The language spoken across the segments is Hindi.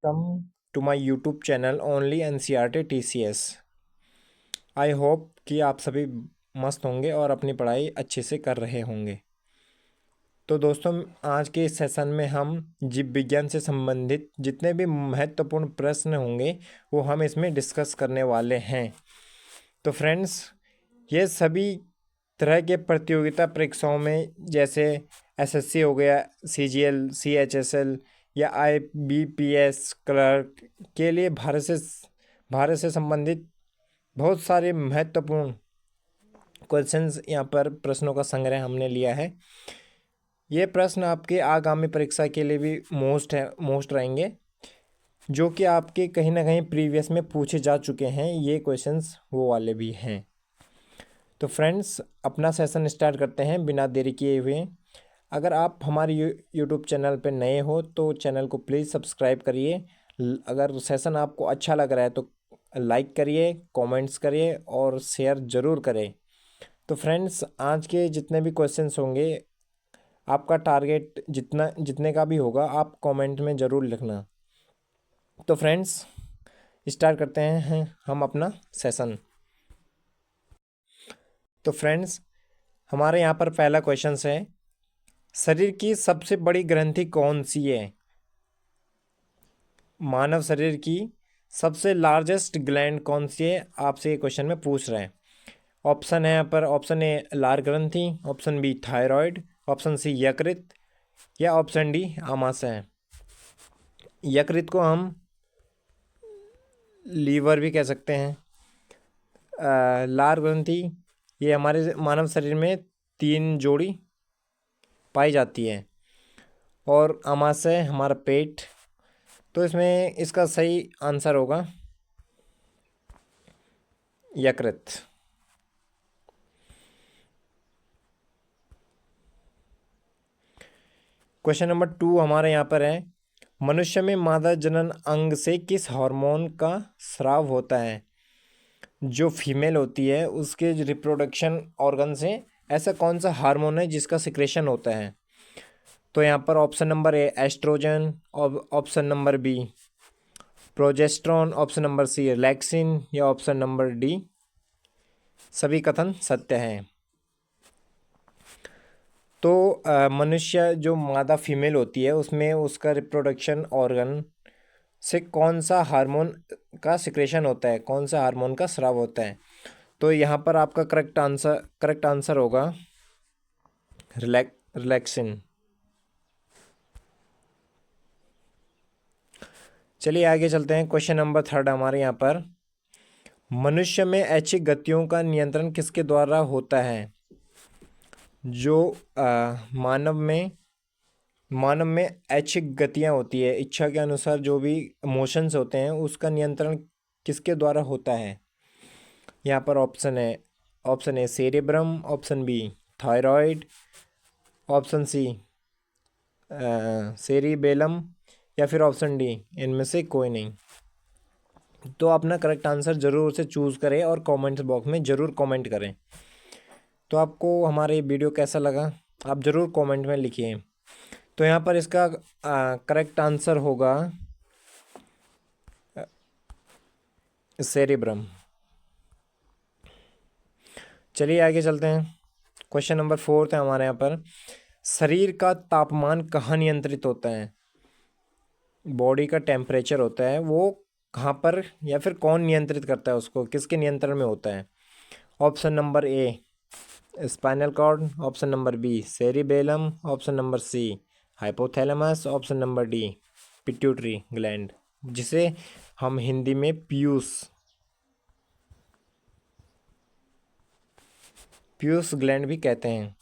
Welcome to my YouTube channel only NCERT TCS. I hope कि आप सभी मस्त होंगे और अपनी पढ़ाई अच्छे से कर रहे होंगे। तो दोस्तों, आज के इस सेशन में हम जीव विज्ञान से संबंधित जितने भी महत्वपूर्ण प्रश्न होंगे वो हम इसमें डिस्कस करने वाले हैं। तो फ्रेंड्स, ये सभी तरह के प्रतियोगिता परीक्षाओं में जैसे एसएससी हो गया, सीजीएल, सीएचएसएल या आईबीपीएस क्लर्क के लिए भारत से संबंधित बहुत सारे महत्वपूर्ण क्वेश्चंस यहाँ पर प्रश्नों का संग्रह हमने लिया है। ये प्रश्न आपके आगामी परीक्षा के लिए भी मोस्ट रहेंगे, जो कि आपके कहीं ना कहीं प्रीवियस में पूछे जा चुके हैं। ये क्वेश्चंस वो वाले भी हैं। तो फ्रेंड्स, अपना सेशन स्टार्ट करते हैं बिना देरी किए हुए। अगर आप हमारे यूट्यूब चैनल पर नए हो तो चैनल को प्लीज़ सब्सक्राइब करिए। अगर सेशन आपको अच्छा लग रहा है तो लाइक करिए, कमेंट्स करिए और शेयर ज़रूर करें। तो फ्रेंड्स, आज के जितने भी क्वेश्चंस होंगे, आपका टारगेट जितने का भी होगा आप कमेंट में ज़रूर लिखना। तो फ्रेंड्स, स्टार्ट करते हैं हम अपना सेशन। तो फ्रेंड्स, हमारे यहाँ पर पहला क्वेश्चन है, शरीर की सबसे बड़ी ग्रंथि कौन सी है? मानव शरीर की सबसे लार्जेस्ट ग्लैंड कौन सी है, आपसे ये क्वेश्चन में पूछ रहे हैं। ऑप्शन है यहाँ पर, ऑप्शन ए लार ग्रंथि, option B thyroid, option C यकृत या ऑप्शन डी आमाशय। यकृत को हम लीवर भी कह सकते हैं। लार ग्रंथि ये हमारे मानव शरीर में 3 जोड़ी पाई जाती है और आमाशय हमारा पेट। तो इसमें इसका सही आंसर होगा यकृत। क्वेश्चन नंबर 2 हमारे यहाँ पर है, मनुष्य में मादा जनन अंग से किस हार्मोन का स्राव होता है? जो फीमेल होती है उसके रिप्रोडक्शन ऑर्गन से ऐसा कौन सा हार्मोन है जिसका सिक्रेशन होता है? तो यहाँ पर option number A estrogen, option number B progesterone, option number C relaxin या ऑप्शन नंबर डी सभी कथन सत्य हैं। तो मनुष्य जो मादा फीमेल होती है उसमें उसका रिप्रोडक्शन ऑर्गन से कौन सा हार्मोन का सिक्रेशन होता है, कौन सा हार्मोन का स्राव होता है? तो यहाँ पर आपका करेक्ट आंसर होगा रिलैक्सिन। चलिए आगे चलते हैं। क्वेश्चन नंबर 3 हमारे यहाँ पर, मनुष्य में ऐच्छिक गतियों का नियंत्रण किसके द्वारा होता है? जो मानव में ऐच्छिक गतियाँ होती है, इच्छा के अनुसार जो भी मोशंस होते हैं उसका नियंत्रण किसके द्वारा होता है? यहाँ पर option A cerebrum, option B thyroid, option C cerebellum या फिर ऑप्शन डी इनमें से कोई नहीं। तो अपना करेक्ट आंसर ज़रूर से चूज़ करें और कमेंट बॉक्स में ज़रूर कमेंट करें। तो आपको हमारे वीडियो कैसा लगा आप ज़रूर कमेंट में लिखिए। तो यहाँ पर इसका करेक्ट आंसर होगा सेरिब्रम। चलिए आगे चलते हैं। क्वेश्चन नंबर 4 है हमारे यहाँ पर, शरीर का तापमान कहाँ नियंत्रित होता है? बॉडी का टेम्परेचर होता है वो कहाँ पर या फिर कौन नियंत्रित करता है उसको, किसके नियंत्रण में होता है? Option number A spinal cord, option number B cerebellum, option number C hypothalamus, option number D pituitary gland, जिसे हम हिंदी में पीयूष ग्लैंड भी कहते हैं।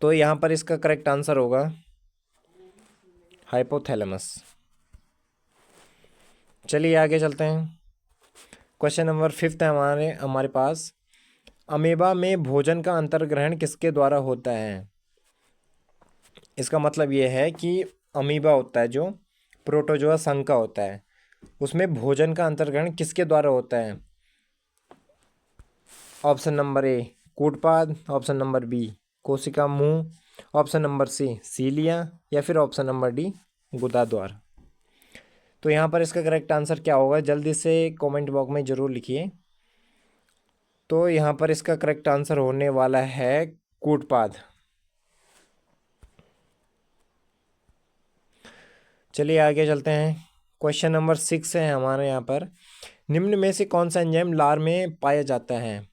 तो यहाँ पर इसका करेक्ट आंसर होगा हाइपोथैलेमस। चलिए आगे चलते हैं। क्वेश्चन नंबर 5 है हमारे पास, अमीबा में भोजन का अंतर्ग्रहण किसके द्वारा होता है? इसका मतलब ये है कि अमीबा होता है जो प्रोटोजोआ संघ का होता है, उसमें भोजन का अंतर्ग्रहण किसके द्वारा होता है? ऑप्शन नंबर ए कूटपाद, ऑप्शन नंबर बी कोशिका मुंह, ऑप्शन नंबर सी सीलिया या फिर ऑप्शन नंबर डी गुदा द्वार। तो यहाँ पर इसका करेक्ट आंसर क्या होगा, जल्दी से कमेंट बॉक्स में ज़रूर लिखिए। तो यहाँ पर इसका करेक्ट आंसर होने वाला है कूटपाद। चलिए आगे चलते हैं। क्वेश्चन नंबर 6 है हमारे यहाँ पर, निम्न में से कौन सा एंजाइम लार में पाया जाता है।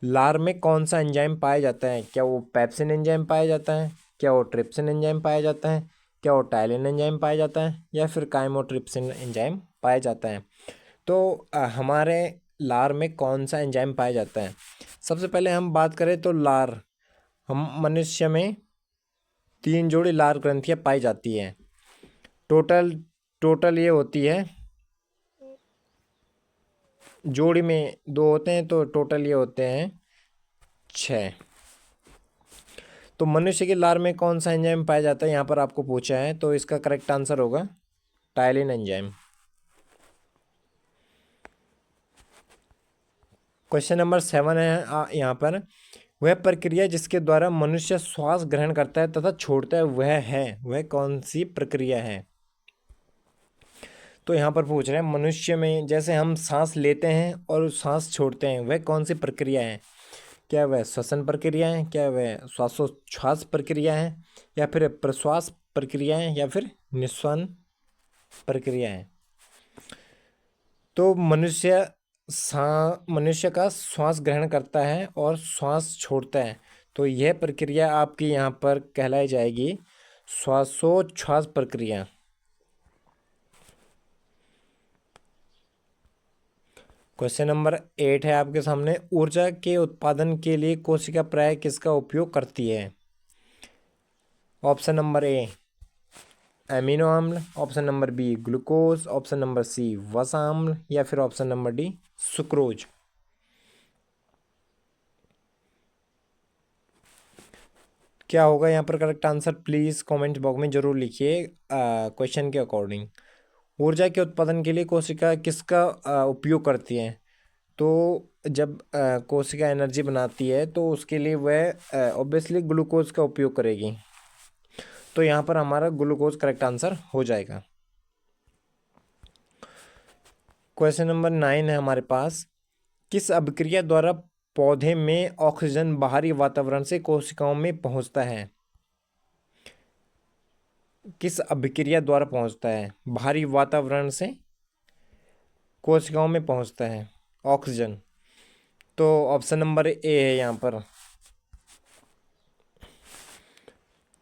लार में कौन सा एंजाइम पाया जाता है, क्या वो पेप्सिन एंजाइम पाया जाता है, क्या वो ट्रिप्सिन एंजाइम पाया जाता है, क्या वो टाइलिन एंजाइम पाया जाता है, या फिर काइमोट्रिप्सिन एंजाइम पाया जाता है। तो हमारे लार में कौन सा एंजाइम पाया जाता है। सबसे पहले हम बात करें तो लार, हम मनुष्य में 3 जोड़ी लार ग्रंथियाँ पाई जाती हैं। टोटल टोटल ये होती है, जोड़ी में 2 होते हैं तो टोटल ये होते हैं 6। तो मनुष्य के लार में कौन सा एंजाइम पाया जाता है, यहाँ पर आपको पूछा है, तो इसका करेक्ट आंसर होगा टाइलिन एंजाइम। क्वेश्चन नंबर 7 है यहाँ पर, वह प्रक्रिया जिसके द्वारा मनुष्य श्वास ग्रहण करता है तथा छोड़ता है वह कौन सी प्रक्रिया है। तो यहाँ पर पूछ रहे हैं मनुष्य में जैसे हम सांस लेते हैं और सांस छोड़ते हैं, वह कौन सी प्रक्रिया है। क्या वह श्वसन प्रक्रिया है, क्या वह श्वासोच्छ्वास प्रक्रिया है, या फिर प्रश्वास प्रक्रिया है, या फिर निस्वन प्रक्रिया है। तो मनुष्य का श्वास ग्रहण करता है और श्वास छोड़ता है, तो यह प्रक्रिया आपकी यहाँ पर कहलाई जाएगी श्वासोच्छ्वास प्रक्रिया। क्वेश्चन नंबर 8 है आपके सामने, ऊर्जा के उत्पादन के लिए कोशिका प्राय किसका उपयोग करती है। ऑप्शन नंबर ए एमिनो अम्ल, option number B glucose, option number C वसा अम्ल, या फिर ऑप्शन नंबर डी सुक्रोज। क्या होगा यहाँ पर correct answer, please comment box में जरूर लिखिए क्वेश्चन के अकॉर्डिंग। ऊर्जा के उत्पादन के लिए कोशिका किसका उपयोग करती है। तो जब कोशिका एनर्जी बनाती है तो उसके लिए वह ऑब्वियसली ग्लूकोज का उपयोग करेगी। तो यहाँ पर हमारा ग्लूकोज करेक्ट आंसर हो जाएगा। क्वेश्चन नंबर 9 है हमारे पास, किस अभिक्रिया द्वारा पौधे में ऑक्सीजन बाहरी वातावरण से कोशिकाओं में पहुंचता है। किस अभिक्रिया द्वारा पहुंचता है, बाहरी वातावरण से कोशिकाओं में पहुंचता है ऑक्सीजन। तो ऑप्शन नंबर ए है यहाँ पर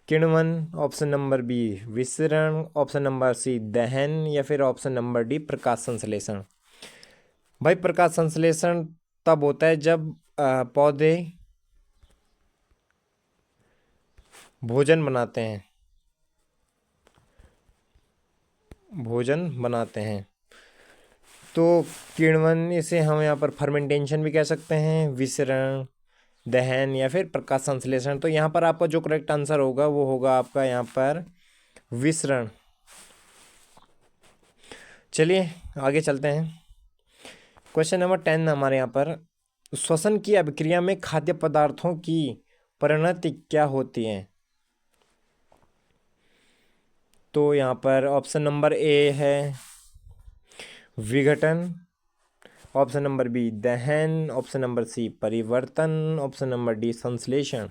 किण्वन, ऑप्शन नंबर बी विसरण, ऑप्शन नंबर सी दहन, या फिर ऑप्शन नंबर डी प्रकाश संश्लेषण। भाई प्रकाश संश्लेषण तब होता है जब पौधे भोजन बनाते हैं। तो किण्वन, इसे हम यहाँ पर फर्मेंटेशन भी कह सकते हैं, विसरण, दहन, या फिर प्रकाश संश्लेषण। तो यहाँ पर आपका जो करेक्ट आंसर होगा वो होगा आपका यहाँ पर विसरण। चलिए आगे चलते हैं। क्वेश्चन नंबर 10 हमारे यहाँ पर, श्वसन की अभिक्रिया में खाद्य पदार्थों की परिणति क्या होती है। तो यहाँ पर ऑप्शन नंबर ए है विघटन, ऑप्शन नंबर बी दहन, ऑप्शन नंबर सी परिवर्तन, ऑप्शन नंबर डी संश्लेषण।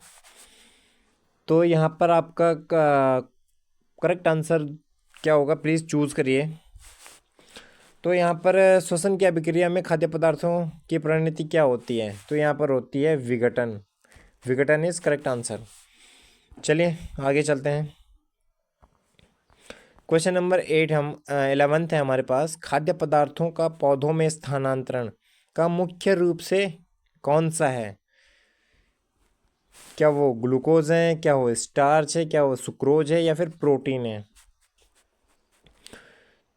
तो यहाँ पर आपका करेक्ट आंसर क्या होगा, प्लीज़ चूज़ करिए। तो यहाँ पर श्वसन की अभिक्रिया में खाद्य पदार्थों की परिणति क्या होती है। तो यहाँ पर होती है विघटन। विघटन इज करेक्ट आंसर। चलिए आगे चलते हैं। क्वेश्चन नंबर 8 हम 11th है हमारे पास, खाद्य पदार्थों का पौधों में स्थानांतरण का मुख्य रूप से कौन सा है। क्या वो ग्लूकोज है, क्या वो स्टार्च है, क्या वो सुक्रोज है, या फिर प्रोटीन है।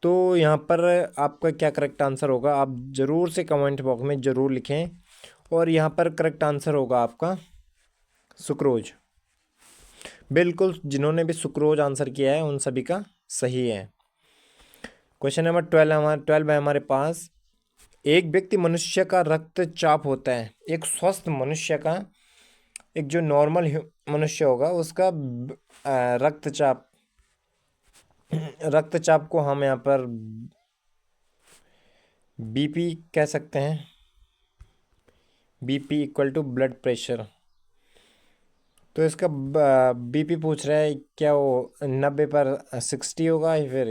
तो यहाँ पर आपका क्या करेक्ट आंसर होगा, आप ज़रूर से कमेंट बॉक्स में ज़रूर लिखें। और यहाँ पर करेक्ट आंसर होगा आपका सुक्रोज। बिल्कुल, जिन्होंने भी सुक्रोज आंसर किया है उन सभी का सही है। क्वेश्चन नंबर 12 है हमारे पास, एक व्यक्ति मनुष्य का रक्तचाप होता है, एक स्वस्थ मनुष्य का, एक जो नॉर्मल मनुष्य होगा उसका रक्तचाप रक्तचाप को हम यहाँ पर बीपी कह सकते हैं। BP equal to blood pressure. तो इसका बीपी पूछ रहा है, क्या वो 90 पर 60 होगा या फिर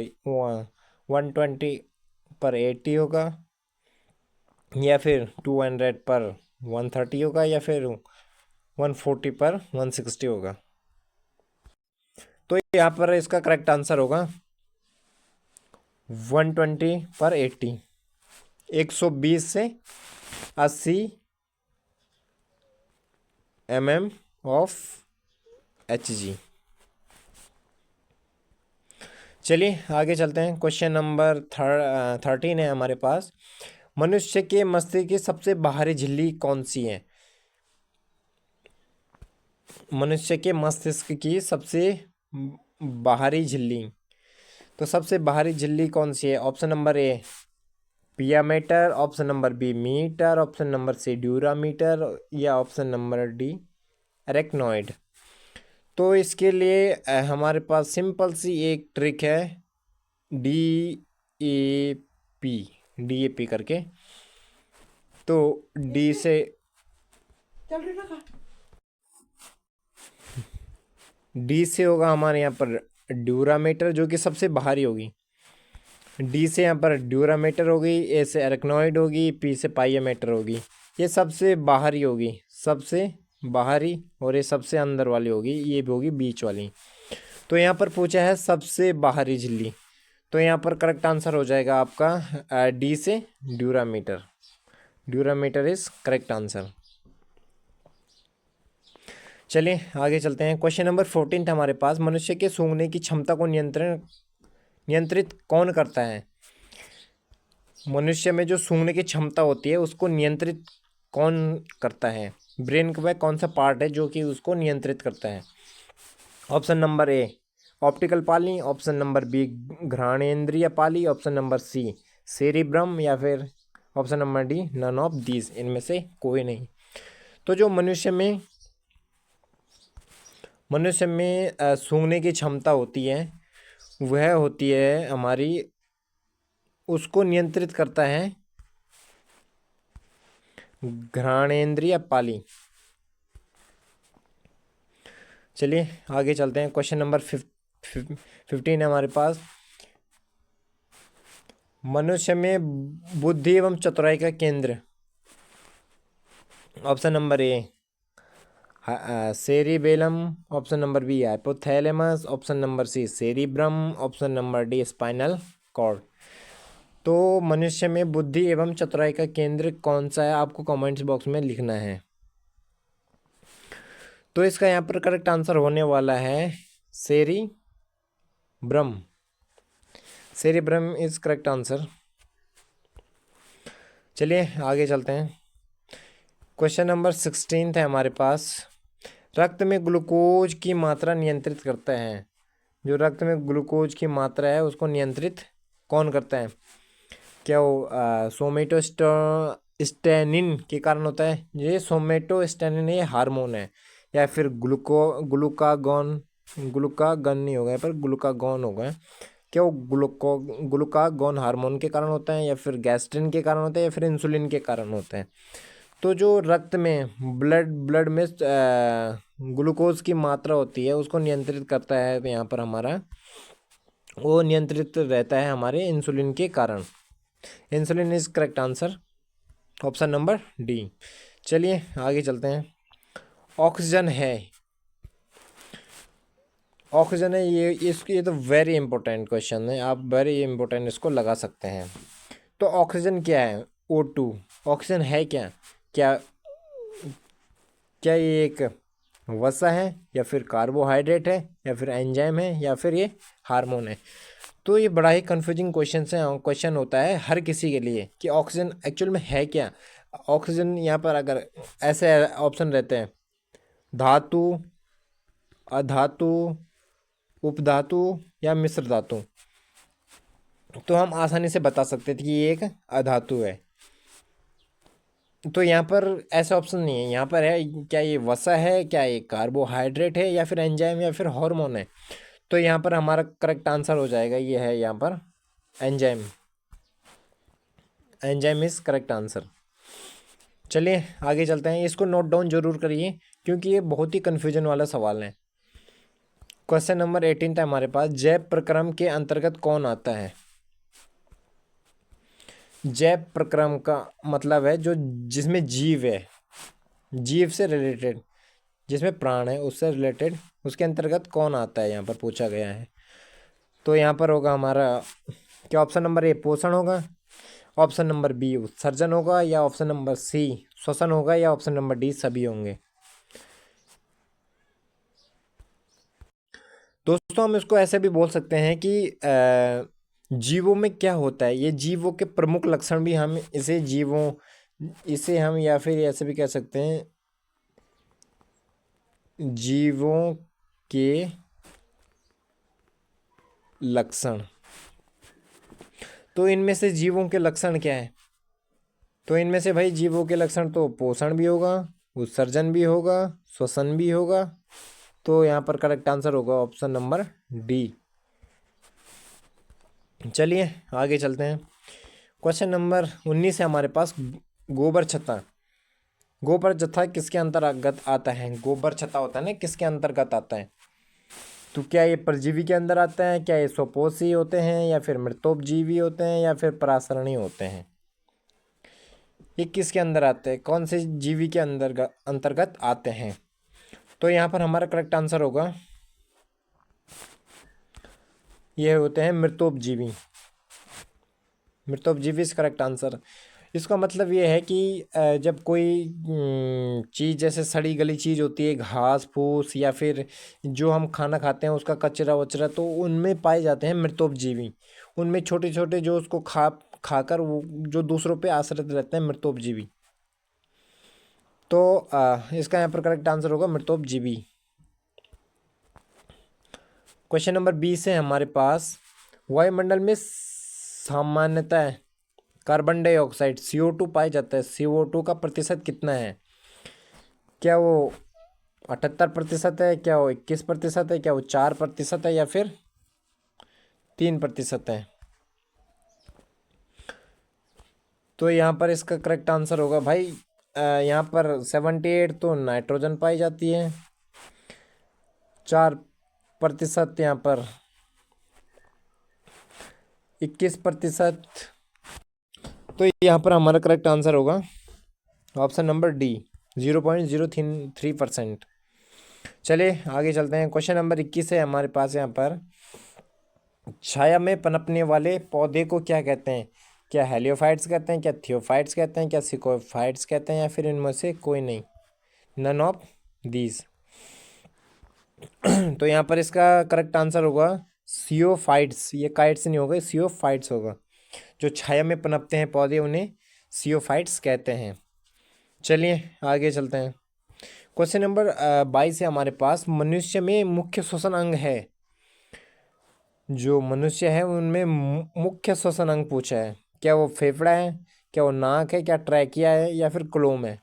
120 पर 80 होगा, या फिर 200 पर 130 होगा, या फिर 140 पर 160 होगा। तो यहाँ पर इसका करेक्ट आंसर होगा 120 पर 80। 120 से 80 mm ऑफ Hg। चलिए आगे चलते हैं। क्वेश्चन नंबर 13 है हमारे पास। मनुष्य के मस्तिष्क की सबसे बाहरी झिल्ली कौन सी है? मनुष्य के मस्तिष्क की सबसे बाहरी झिल्ली। तो सबसे बाहरी झिल्ली कौन सी है? Option number A pia mater, option number B mater, option number C dura mater, या ऑप्शन नंबर डी एरेक्नॉइड। तो इसके लिए हमारे पास सिंपल सी एक ट्रिक है, DAP, DAP करके। तो डी से होगा हमारे यहाँ पर ड्यूरामीटर, जो कि सबसे बाहरी होगी। डी से यहाँ पर ड्यूरामीटर होगी, ए से एरेक्नॉइड होगी, पी से पाइयामीटर होगी। ये सबसे बाहरी होगी, सबसे बाहरी, और ये सबसे अंदर वाली होगी, ये भी होगी बीच वाली। तो यहाँ पर पूछा है सबसे बाहरी झिल्ली, तो यहाँ पर करेक्ट आंसर हो जाएगा आपका डी से dura mater. Dura mater is correct answer. चलिए आगे चलते हैं। क्वेश्चन नंबर 14 था हमारे पास। मनुष्य के सूंघने की क्षमता को नियंत्रित कौन करता है? मनुष्य में जो सूंघने की क्षमता होती है उसको नियंत्रित कौन करता है? ब्रेन का वह कौन सा पार्ट है जो कि उसको नियंत्रित करता है? ऑप्शन नंबर ए ऑप्टिकल पाली, ऑप्शन नंबर बी घ्राणेंद्रिय पाली, ऑप्शन नंबर सी सेरिब्रम, या फिर option number D none of these, इनमें से कोई नहीं। तो जो मनुष्य में सूंघने की क्षमता होती है वह होती है हमारी, उसको नियंत्रित करता है घ्राणेंद्रिय पाली। चलिए आगे चलते हैं। क्वेश्चन नंबर 15 है हमारे पास। मनुष्य में बुद्धि एवं चतुराई का केंद्र। Option number A cerebellum, option number B hypothalamus, option number C cerebrum, option number D spinal cord. तो मनुष्य में बुद्धि एवं चतुराई का केंद्र कौन सा है, आपको कमेंट्स बॉक्स में लिखना है। तो इसका यहाँ पर करेक्ट आंसर होने वाला है cerebrum. Cerebrum is correct answer. चलिए आगे चलते हैं। क्वेश्चन नंबर 16 है हमारे पास। रक्त में ग्लूकोज की मात्रा नियंत्रित करता है। जो रक्त में ग्लूकोज की मात्रा है उसको नियंत्रित कौन करता है? क्या वो सोमेटोस्टेनिन के कारण होता है? ये सोमेटोस्टेनिन ये हार्मोन है, या फिर ग्लूकागॉन नहीं होगा पर ग्लूकागॉन होगा। क्या वो ग्लूकागॉन हार्मोन के कारण होता है, या फिर गैस्ट्रिन के कारण होता है, या फिर इंसुलिन के कारण होता है? तो जो रक्त में ब्लड में ग्लूकोज की मात्रा होती है उसको नियंत्रित करता है, तो यहाँ पर हमारा वो नियंत्रित रहता है हमारे इंसुलिन के कारण। Insulin is correct answer, option number D. चलिए आगे चलते हैं। ऑक्सीजन है ये तो वेरी इंपॉर्टेंट क्वेश्चन है, आप वेरी इंपॉर्टेंट इसको लगा सकते हैं। तो ऑक्सीजन क्या है? O2। ऑक्सीजन है क्या? क्या ये एक वसा है, या फिर कार्बोहाइड्रेट है, या फिर एंजाइम है, या फिर ये हार्मोन है? तो ये बड़ा ही कंफ्यूजिंग क्वेश्चन होता है हर किसी के लिए कि ऑक्सीजन एक्चुअल में है क्या। ऑक्सीजन यहाँ पर अगर ऐसे ऑप्शन रहते हैं धातु, अधातु, उपधातु या मिश्र धातु, तो हम आसानी से बता सकते थे कि ये एक अधातु है। तो यहाँ पर ऐसा ऑप्शन नहीं है, यहाँ पर है क्या ये वसा है, क्या ये कार्बोहाइड्रेट है, या फिर एंजाइम, या फिर हार्मोन है? तो यहाँ पर हमारा करेक्ट आंसर हो जाएगा, ये है यहाँ पर enzyme. Enzyme is correct answer. चलिए आगे चलते हैं, इसको नोट डाउन जरूर करिए क्योंकि ये बहुत ही कन्फ्यूजन वाला सवाल है। क्वेश्चन नंबर 18 था हमारे पास, जैव प्रक्रम के अंतर्गत कौन आता है? जैव प्रक्रम का मतलब है जो जिसमें जीव है, जीव से रिलेटेड, जिसमें प्राण है उससे रिलेटेड, उसके अंतर्गत कौन आता है यहाँ पर पूछा गया है। तो यहाँ पर होगा हमारा क्या, ऑप्शन नंबर ए पोषण होगा, ऑप्शन नंबर बी उत्सर्जन होगा, या ऑप्शन नंबर सी श्वसन होगा, या ऑप्शन नंबर डी सभी होंगे। दोस्तों हम इसको ऐसे भी बोल सकते हैं कि जीवों में क्या होता है, ये जीवों के प्रमुख लक्षण भी हम इसे जीवों, इसे हम या फिर ऐसे भी कह सकते हैं जीवों के लक्षण। तो इनमें से जीवों के लक्षण क्या है? तो इनमें से भाई जीवों के लक्षण तो पोषण भी होगा, उत्सर्जन भी होगा, श्वसन भी होगा। तो यहाँ पर करेक्ट आंसर होगा ऑप्शन नंबर डी। चलिए आगे चलते हैं। क्वेश्चन नंबर 19 है हमारे पास, गोबर छत्ता। गोबर छत्ता किसके अंतर्गत आता है? गोबर छत्ता होता है ना, किसके अंतर्गत आता है? तो क्या ये परजीवी के अंदर आता है, क्या ये स्वपोषी होते हैं, या फिर मृतोपजीवी होते हैं, या फिर परासरणी होते हैं? ये किसके अंदर आते हैं, कौन से जीवी के अंतर्गत आते हैं? तो यहाँ पर हमारा करेक्ट आंसर होगा, ये होते हैं मृतोपजीवी। मृतोपजीवी इज करेक्ट आंसर। इसका मतलब ये है कि जब कोई चीज़ जैसे सड़ी गली चीज़ होती है, घास फूस या फिर जो हम खाना खाते हैं उसका कचरा वचरा, तो उनमें पाए जाते हैं मृतोपजीवी। उनमें छोटे छोटे जो उसको खाकर वो जो दूसरों पे आश्रित रहते हैं, मृतोपजीवी। तो इसका यहाँ पर करेक्ट आंसर होगा मृतोपजीवी। क्वेश्चन नंबर 20 है हमारे पास, वायुमंडल में सामान्यतः कार्बन डाइऑक्साइड CO2 पाया जाता है, CO2 का प्रतिशत कितना है? क्या वो 78% है, क्या वो 21% है, क्या वो 4% है, या फिर 3% है? तो यहाँ पर इसका करेक्ट आंसर होगा भाई, यहाँ पर 78 तो नाइट्रोजन पाई जाती है, 4% यहाँ पर 21%। तो यहाँ पर हमारा करेक्ट आंसर होगा ऑप्शन नंबर डी, 0.033%। चलिए आगे चलते हैं। क्वेश्चन नंबर 21 है हमारे पास यहाँ पर, छाया में पनपने वाले पौधे को क्या कहते हैं? क्या हेलियोफाइट्स कहते हैं, क्या थियोफाइट्स कहते हैं, क्या सिकोफाइट्स कहते हैं, या फिर इनमें से कोई नहीं, नन ऑफ दीज? तो यहाँ पर इसका करेक्ट आंसर होगा सियोफाइट्स। ये काइट्स नहीं होगा, सियोफाइट्स होगा। जो छाया में पनपते हैं पौधे उन्हें सियोफाइट्स कहते हैं। चलिए आगे चलते हैं। क्वेश्चन नंबर 22 है हमारे पास, मनुष्य में मुख्य श्वसन अंग है। जो मनुष्य है उनमें मुख्य श्वसन अंग पूछा है। क्या वो फेफड़ा है, क्या वो नाक है, क्या ट्रैकिया है, या फिर क्लोम है?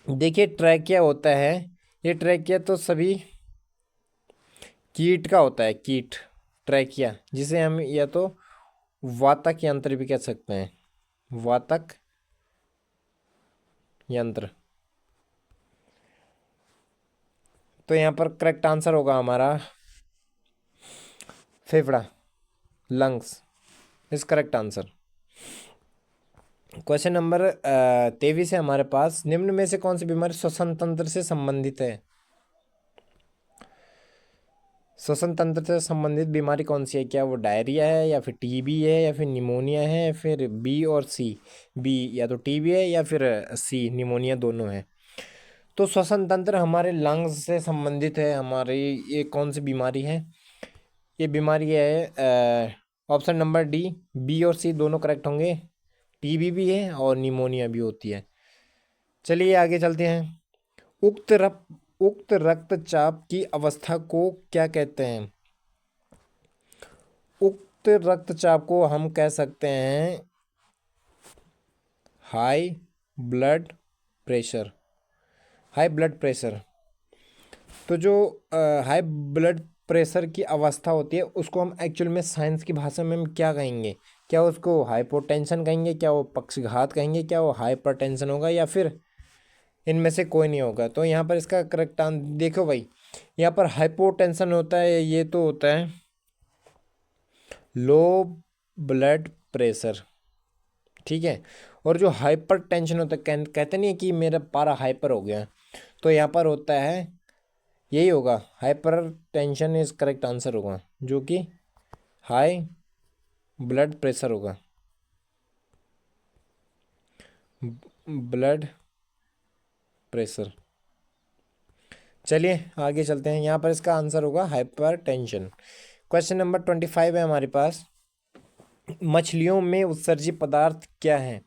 देखिए ट्रैकिया होता है, ये ट्रैकिया तो सभी कीट का होता है, कीट ट्रैकिया, जिसे हम या तो वातक यंत्र भी कह सकते हैं, वातक यंत्र। तो यहाँ पर करेक्ट आंसर होगा हमारा फेफड़ा, lungs is correct answer. Question number 23 है हमारे पास, निम्न में से कौन सी बीमारी श्वसन तंत्र से संबंधित है? श्वसन तंत्र से संबंधित बीमारी कौन सी है? क्या वो डायरिया है, या फिर टीबी है, या फिर निमोनिया है, या फिर बी और सी? बी या तो टीबी है, या फिर सी निमोनिया, दोनों है। तो श्वसन तंत्र हमारे लंग्स से संबंधित है हमारी, ये कौन सी बीमारी है? ये बीमारी है ऑप्शन नंबर डी, बी और सी दोनों करेक्ट होंगे। टीबी भी है और निमोनिया भी होती है। चलिए आगे चलते हैं। उक्त रक्तचाप की अवस्था को क्या कहते हैं? उक्त रक्तचाप को हम कह सकते हैं high blood pressure. High blood pressure. तो जो हाई ब्लड प्रेशर की अवस्था होती है उसको हम एक्चुअल में साइंस की भाषा में हम क्या कहेंगे? क्या उसको हाइपोटेंशन कहेंगे, क्या वो पक्षघात कहेंगे, क्या वो हाइपरटेंशन होगा, या फिर इनमें से कोई नहीं होगा? तो यहाँ पर इसका करेक्ट आंसर देखो भाई, यहाँ पर हाइपोटेंशन होता है, ये तो होता है लो ब्लड प्रेशर, ठीक है। और जो हाइपर टेंशन होता है, कहते नहीं है कि मेरा पारा हाइपर हो गया, तो यहाँ पर होता है यही होगा, hyper tension is correct answer होगा, जो कि हाई ब्लड प्रेशर होगा, ब्लड प्रेशर। चलिए आगे चलते हैं, यहाँ पर इसका आंसर होगा हाइपर टेंशन। क्वेश्चन नंबर 25 है हमारे पास, मछलियों में उत्सर्जित पदार्थ क्या है?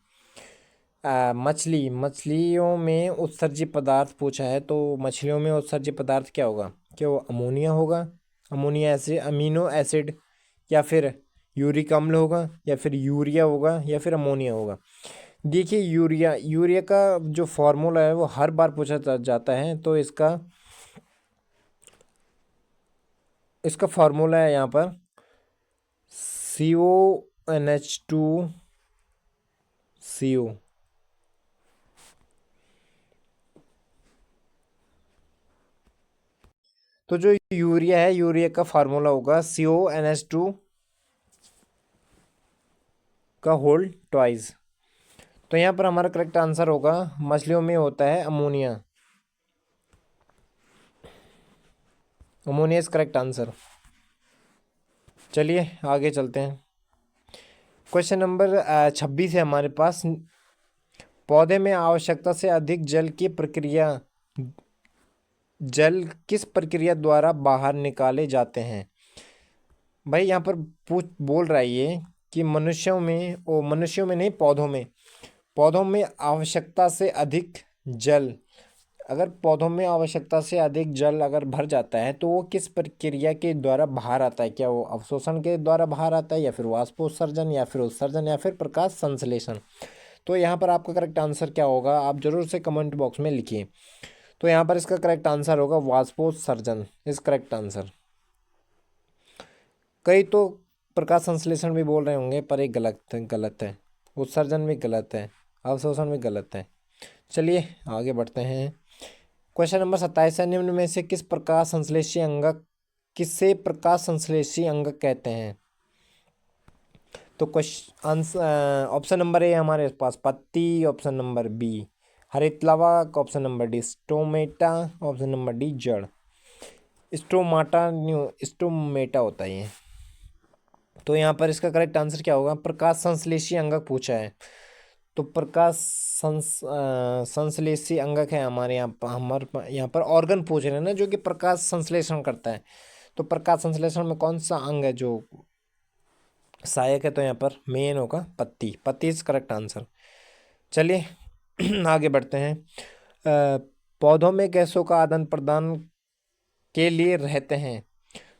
मछलियों में उत्सर्जित पदार्थ पूछा है, तो मछलियों में उत्सर्जित पदार्थ क्या होगा? क्या वो अमोनिया होगा, अमोनिया एसिड, अमीनो एसिड, या फिर यूरिक अम्ल होगा, या फिर यूरिया होगा, या फिर अमोनिया होगा? देखिए यूरिया का जो फॉर्मूला है वो हर बार पूछा जाता है, तो इसका इसका फॉर्मूला है यहाँ पर CONH2CO। तो जो यूरिया है, यूरिया का फार्मूला होगा CONH2 का होल ट्वाइस। तो यहाँ पर हमारा करेक्ट आंसर होगा मछलियों में होता है ammonia, ammonia is correct answer. चलिए आगे चलते हैं, क्वेश्चन नंबर 26 है हमारे पास, पौधे में आवश्यकता से अधिक जल किस प्रक्रिया द्वारा बाहर निकाले जाते हैं? भाई यहाँ पर पूछ बोल रहा है ये कि मनुष्यों में नहीं, पौधों में आवश्यकता से अधिक जल, अगर पौधों में आवश्यकता से अधिक जल अगर भर जाता है तो वो किस प्रक्रिया के द्वारा बाहर आता है? क्या वो अवशोषण के द्वारा बाहर आता है, या फिर वाष्पोत्सर्जन, या फिर उत्सर्जन, या फिर प्रकाश संश्लेषण? तो यहाँ पर आपका करेक्ट आंसर क्या होगा, आप जरूर से कमेंट बॉक्स में लिखिए। तो यहाँ पर इसका करेक्ट आंसर होगा वाष्पोत्सर्जन इज करेक्ट आंसर। कई तो प्रकाश संश्लेषण भी बोल रहे होंगे, पर एक गलत है, उत्सर्जन भी गलत है, अवशोषण भी गलत है। चलिए आगे बढ़ते हैं, क्वेश्चन नंबर 27 है, निम्न में से किसे प्रकाश संश्लेषी अंगक कहते हैं? तो क्वेश्चन ऑप्शन नंबर ए हमारे पास पत्ती, ऑप्शन नंबर बी हरित लवक, option number D stomata, option number D जड़। स्टोमेटा होता है ये। तो यहाँ पर इसका करेक्ट आंसर क्या होगा, प्रकाश संश्लेषी अंगक पूछा है, तो संश्लेषी अंगक है हमारे यहाँ पर ऑर्गन पूछ रहे हैं ना, जो कि प्रकाश संश्लेषण करता है। तो प्रकाश संश्लेषण में कौन सा अंग है जो सहायक है? तो यहाँ पर मेन होगा पत्ती इज करेक्ट आंसर। चलिए आगे बढ़ते हैं, पौधों में गैसों का आदान प्रदान के लिए रहते हैं,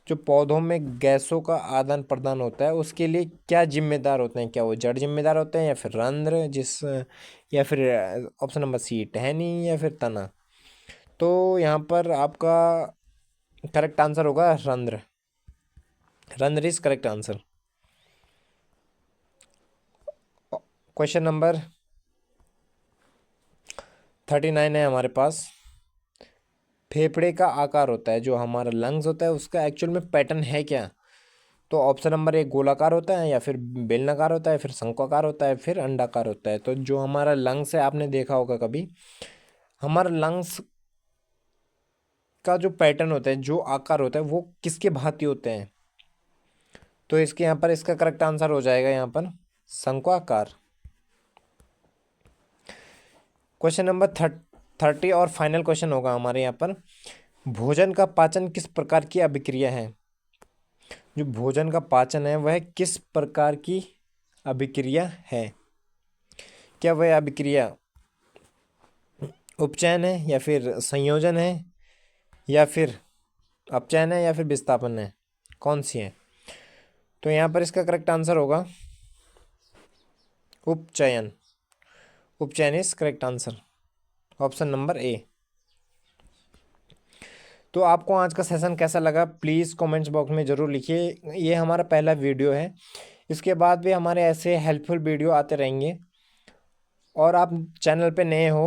जो पौधों में गैसों का आदान प्रदान होता है उसके लिए क्या जिम्मेदार होते हैं? क्या वो जड़ जिम्मेदार होते हैं, या फिर रंध्र, या फिर ऑप्शन नंबर सी टहनी, या फिर तना? तो यहाँ पर आपका करेक्ट आंसर होगा रंध्र, रंध्र is correct answer. Question number 39 है हमारे पास, फेफड़े का आकार होता है, जो हमारा लंग्स होता है उसका एक्चुअल में पैटर्न है क्या? तो ऑप्शन नंबर एक गोलाकार होता है, या फिर बेलनाकार होता है, फिर शंक्वाकार होता है, फिर अंडाकार होता है? तो जो हमारा लंग्स है, आपने देखा होगा कभी, हमारा लंग्स का जो पैटर्न होता है, जो आकार होता है, वो किसके भांति होते हैं? तो इसके यहाँ पर इसका करेक्ट आंसर हो जाएगा यहाँ पर शंक्वाकार। क्वेश्चन नंबर 30 और फाइनल क्वेश्चन होगा हमारे यहाँ पर, भोजन का पाचन किस प्रकार की अभिक्रिया है? जो भोजन का पाचन है वह किस प्रकार की अभिक्रिया है? क्या वह अभिक्रिया उपचयन है, या फिर संयोजन है, या फिर अपचयन है, या फिर विस्थापन है? कौन सी है? तो यहाँ पर इसका करेक्ट आंसर होगा उपचयन, उपचयन is correct answer, option number A. तो आपको आज का सेशन कैसा लगा प्लीज़ कमेंट्स बॉक्स में ज़रूर लिखिए। ये हमारा पहला वीडियो है, इसके बाद भी हमारे ऐसे हेल्पफुल वीडियो आते रहेंगे। और आप चैनल पे नए हो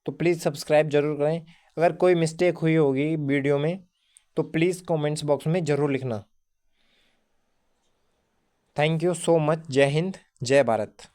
तो प्लीज़ सब्सक्राइब ज़रूर करें। अगर कोई मिस्टेक हुई होगी वीडियो में तो प्लीज़ कमेंट्स बॉक्स में ज़रूर लिखना। Thank you so much. जय हिंद, जय भारत।